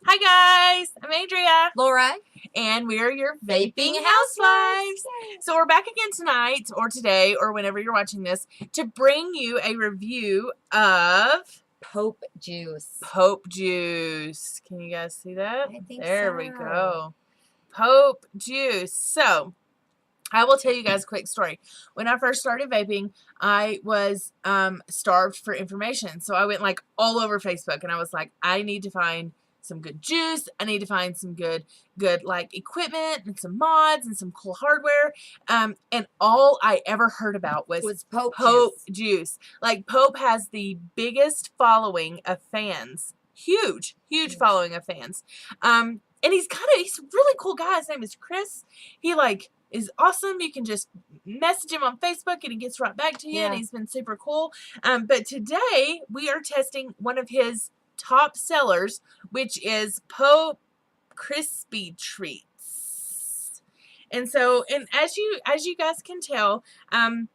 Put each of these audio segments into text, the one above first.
Hi guys, I'm Adria, Laura, and we're your Vaping Vaping Housewives. Housewives. So we're back again tonight, or today, or whenever you're watching this, to bring you a review of Pope juice. Pope Juice. Can you guys see that? I think there so. we go. Pope Juice. So I will tell you guys a quick story. When I first started vaping, I was starved for information. So I went like all over Facebook and I was like, I need to find some good juice. I need to find some good like equipment and some mods and some cool hardware. And all I ever heard about was Pope juice. Like Pope has the biggest following of fans. Huge following of fans. And he's a really cool guy. His name is Chris. He is awesome. You can just message him on Facebook and he gets right back to you, and he's been super cool. But today we are testing one of his top sellers, which is Pope Crispy Treats. And so, and as you guys can tell, when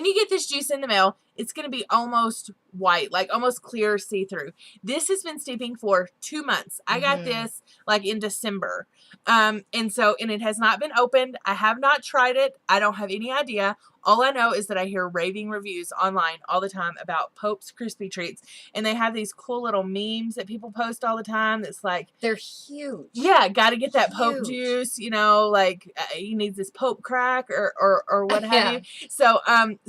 you get this juice in the mail, it's going to be almost white, like almost clear see-through. This has been steeping for 2 months. I got this like in December. And it has not been opened. I have not tried it. I don't have any idea. All I know is that I hear raving reviews online all the time about Pope's Crispy Treats. And they have these cool little memes that people post all the time. That's like, they're huge. Yeah, got to get that Pope juice, like he needs this Pope crack or what have you. So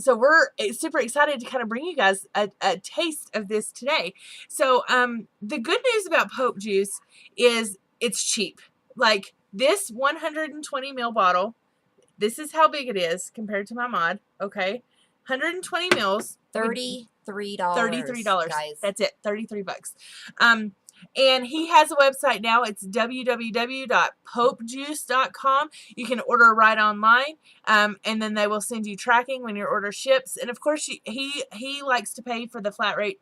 we're super excited to kind of bring you guys a taste of this today. So the good news about Pope juice is it's cheap. Like this 120 ml bottle, this is how big it is compared to my mod. Okay, 120 mils, $33. $33, guys. That's it, $33. And he has a website now. It's www.popejuice.com. You can order right online, and then they will send you tracking when your order ships. And of course, he likes to pay for the flat rate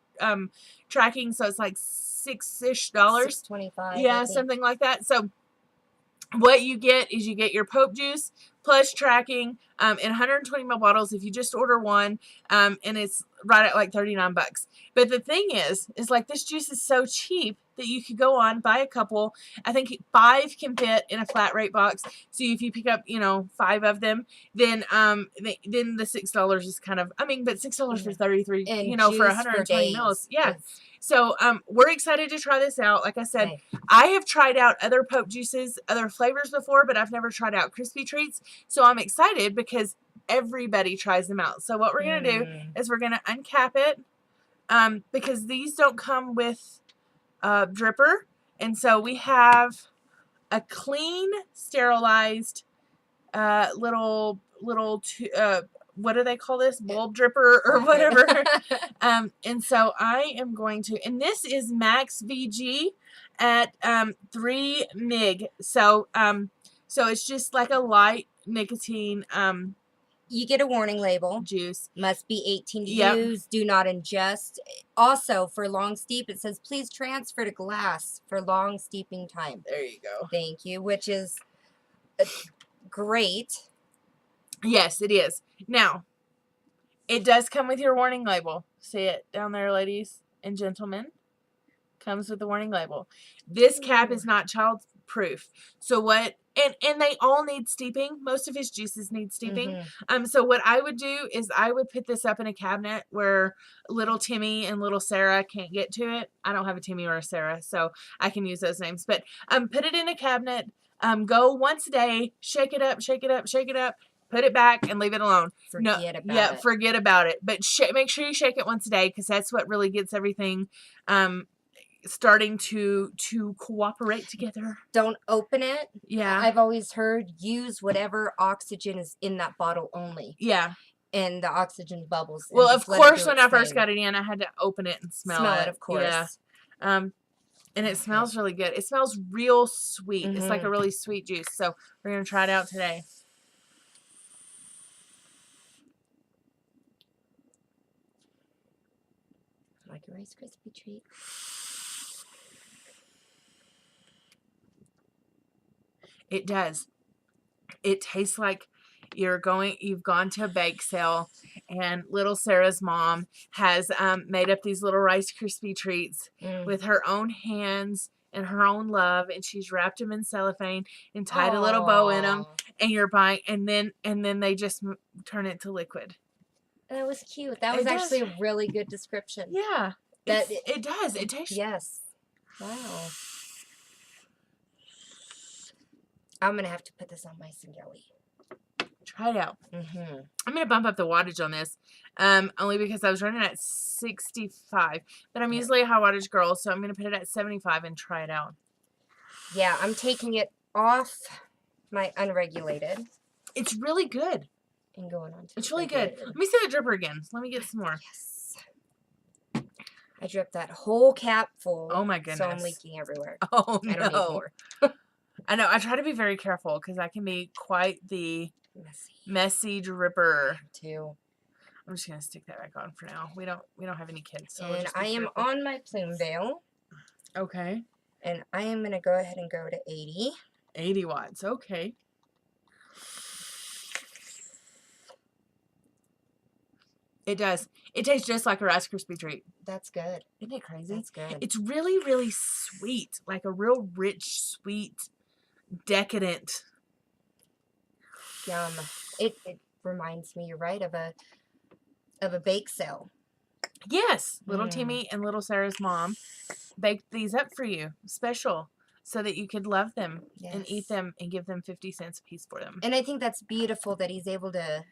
tracking, so it's like $6-ish, $6.25. yeah, something like that. So what you get is you get your Pope juice plus tracking in 120 ml bottles if you just order one, and it's right at like $39. But the thing is like this juice is so cheap that you could go on, buy a couple. I think 5 can fit in a flat rate box. So if you pick up 5 of them, then the $6 is kind of, but $6 for 33, and for 120 mils. Yeah. So we're excited to try this out. Like I said, I have tried out other Pope juices, other flavors before, but I've never tried out Crispy Treats. So I'm excited because everybody tries them out. So what we're going to do is we're going to uncap it because these don't come with dripper. And so we have a clean, sterilized little what do they call this? Bulb dripper or whatever. And so I am going to, and this is max VG at 3 mg. So it's just like a light nicotine you get a warning label. Juice. Must be 18 to use. Do not ingest. Also, for long steep, it says please transfer to glass for long steeping time. There you go. Thank you, which is great. Yes, it is. Now, it does come with your warning label. See it down there, ladies and gentlemen? Comes with the warning label. This cap is not child proof. So what, and they all need steeping. Most of his juices need steeping. So what I would do is I would put this up in a cabinet where little Timmy and little Sarah can't get to it. I don't have a Timmy or a Sarah, so I can use those names. But put it in a cabinet. Go once a day, shake it up, shake it up, shake it up. Put it back and leave it alone. Forget about it. Forget about it. But make sure you shake it once a day because that's what really gets everything starting to cooperate together. Don't open it. Yeah. I've always heard use whatever oxygen is in that bottle only. Yeah. And the oxygen bubbles. Well, of course, when I first got it in, I had to open it and smell it. Of course. Yeah. And it smells really good. It smells real sweet. It's like a really sweet juice. So we're going to try it out today. Like a Rice Krispie treat. It does. It tastes like you've gone to a bake sale, and little Sarah's mom has made up these little Rice Krispie treats with her own hands and her own love, and she's wrapped them in cellophane and tied a little bow in them, and you're buying, and then they just turn it to liquid. That was cute. That was actually a really good description. Yeah. It does. It tastes. Yes. Wow. I'm going to have to put this on my Singelli. Try it out. I'm going to bump up the wattage on this, only because I was running at 65. But I'm usually a high wattage girl, so I'm going to put it at 75 and try it out. Yeah, I'm taking it off my unregulated. It's really good. And going on to it's really good. Let me see the dripper again. Let me get some more. Yes. I dripped that whole cap full. Oh my goodness. So I'm leaking everywhere. Oh no. I don't need more. I know. I try to be very careful because I can be quite the messy dripper. Too. I'm just gonna stick that back on for now. We don't have any kids. So and I am on my plume veil. Okay. And I am gonna go ahead and go to 80. 80 watts. Okay. It does. It tastes just like a Rice Krispie treat. That's good. Isn't it crazy? That's good. It's really, really sweet. Like a real rich, sweet, decadent. Yum. It reminds me, you're right, of a bake sale. Yes. Little Timmy and little Sarah's mom baked these up for you. Special. So that you could love them and eat them and give them 50 cents a piece for them. And I think that's beautiful that he's able to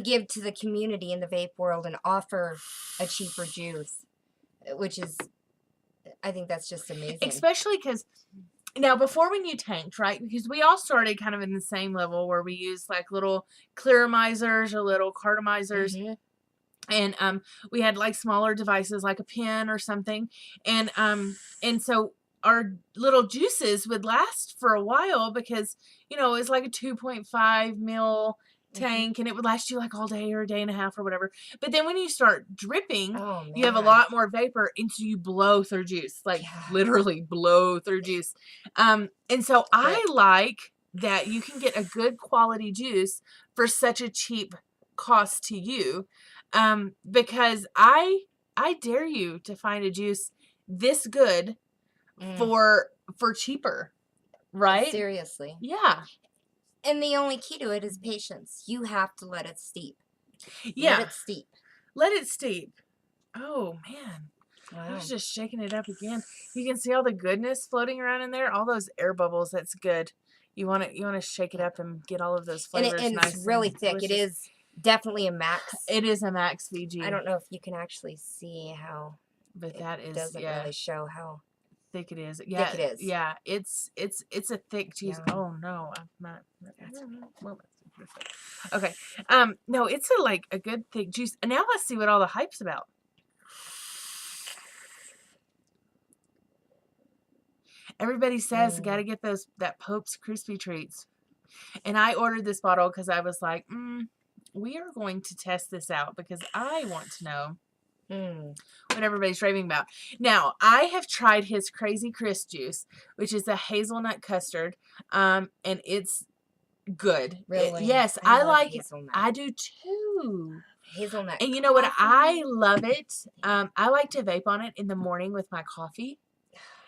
give to the community in the vape world and offer a cheaper juice, which is, I think that's just amazing. Especially because, now before when you tanked, right, because we all started kind of in the same level where we used like little clearamizers or little cartomizers. And we had like smaller devices like a pen or something. And so our little juices would last for a while because, it was like a 2.5 mil tank, and it would last you like all day or a day and a half or whatever. But then when you start dripping, you have a lot more vapor, and so you blow through juice, like literally blow through juice. And so I like that you can get a good quality juice for such a cheap cost to you, because I dare you to find a juice this good for cheaper, right? Seriously. Yeah. And the only key to it is patience. You have to let it steep. Yeah. Let it steep. Let it steep. Oh, man. Wow. I was just shaking it up again. You can see all the goodness floating around in there. All those air bubbles. That's good. You want to shake it up and get all of those flavors and nice. It's really thick. Delicious. It is definitely a max. It is a max VG. I don't know if you can actually see how. But that is, doesn't really show how thick it is. Yeah, thick it is. Yeah, it's a thick juice. Yeah. Oh no, I'm not. Okay. No, it's a good thick juice. And now let's see what all the hype's about. Everybody says got to get that Pope's crispy treats, and I ordered this bottle because I was like, we are going to test this out because I want to know what everybody's raving about. Now, I have tried his Crazy Chris juice, which is a hazelnut custard, and it's good. Really? Yes, I like hazelnut. I do too. Hazelnut. And you know what? I love it. I like to vape on it in the morning with my coffee.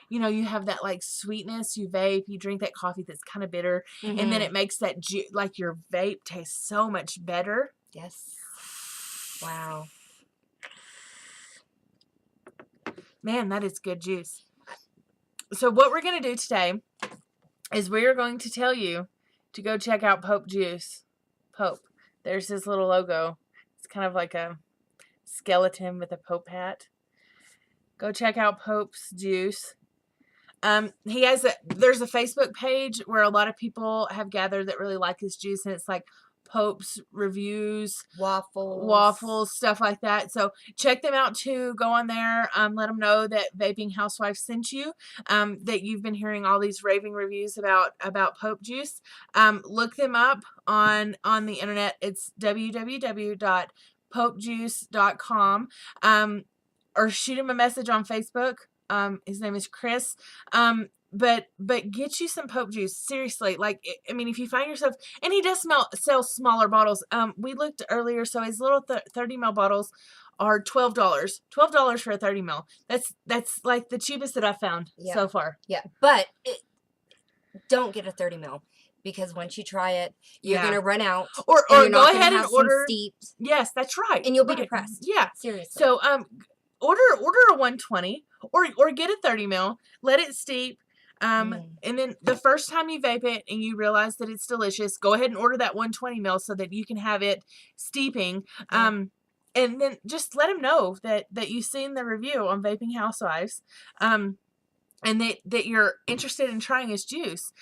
You have that like sweetness, you vape, you drink that coffee that's kind of bitter, and then it makes that like your vape taste so much better. Yes. Wow. Man, that is good juice. So what we're going to do today is we are going to tell you to go check out Pope Juice. Pope. There's his little logo. It's kind of like a skeleton with a Pope hat. Go check out Pope's Juice. There's a Facebook page where a lot of people have gathered that really like his juice, and it's like Pope's reviews, waffles, stuff like that. So check them out too. Go on there. Let them know that Vaping Housewives sent you. That you've been hearing all these raving reviews about Pope Juice. Look them up on the internet. It's www.popejuice.com. Or shoot him a message on Facebook. His name is Chris. but get you some Pope juice. Seriously, like, I mean, if you find yourself, and he does sell smaller bottles. We looked earlier, so his little 30 ml bottles are $12. $12 for a 30 ml. That's like the cheapest that I've found so far. Yeah, but don't get a 30 ml. Because once you try it, you're gonna run out, or you're go not ahead have and order steeped. Yes, that's right. And you'll be depressed. Yeah, seriously. So order a 120 or get a 30 ml. Let it steep. And then the first time you vape it and you realize that it's delicious, go ahead and order that 120 ml so that you can have it steeping. And then just let them know that you've seen the review on Vaping Housewives. And that you're interested in trying his juice.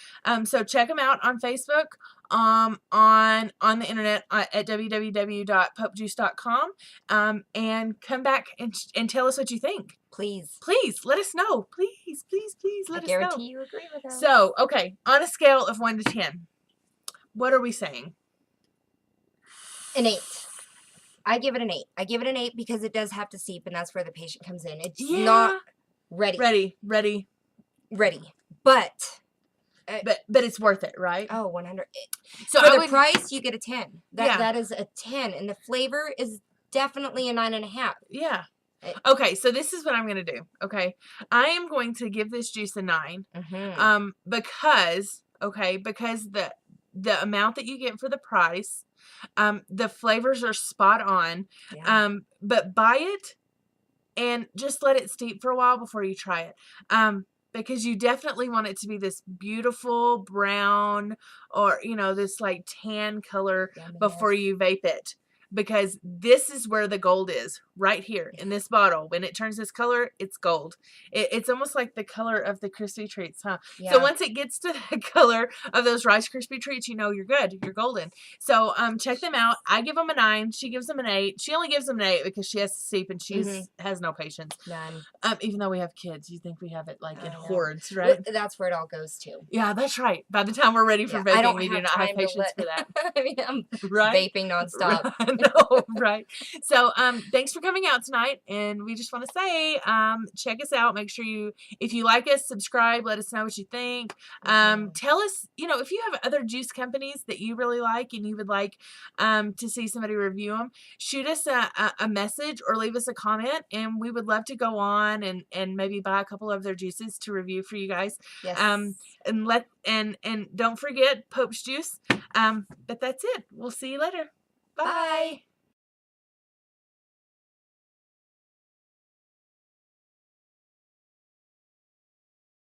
So check him out on Facebook, on the internet at www.popejuice.com, and come back and tell us what you think. Please Let us know. Please let us know. I guarantee you agree with us. So, okay, on a scale of 1 to 10, what are we saying? An 8. I give it an 8. I give it an 8 because it does have to steep, and that's where the patient comes in. It's not ready. But it's worth it, right? Oh, 100. So for the price, you get a 10. That is a 10, and the flavor is definitely a 9.5. Yeah. Okay, so this is what I'm going to do. Okay, I am going to give this juice a 9. Because the amount that you get for the price, the flavors are spot on. But buy it and just let it steep for a while before you try it. Because you definitely want it to be this beautiful brown or, this like tan color before you vape it. Because this is where the gold is, right here in this bottle. When it turns this color, it's gold. It's almost like the color of the Crispy Treats, huh? Yeah. So once it gets to the color of those Rice Krispie Treats, you're good. You're golden. So check them out. I give them a 9. She gives them an 8. She only gives them an 8 because she has to sleep and she has no patience. None. Even though we have kids, you think we have it like in hordes, right? Well, that's where it all goes to. Yeah, that's right. By the time we're ready for vaping, we do not have patience for that. I mean, I'm vaping nonstop. No, right. So, thanks for coming out tonight, and we just want to say, check us out. Make sure if you like us, subscribe. Let us know what you think. Tell us, if you have other juice companies that you really like and you would like to see somebody review them, shoot us a message or leave us a comment, and we would love to go on and maybe buy a couple of their juices to review for you guys. Yes. And don't forget Pope's juice. But that's it. We'll see you later. Bye.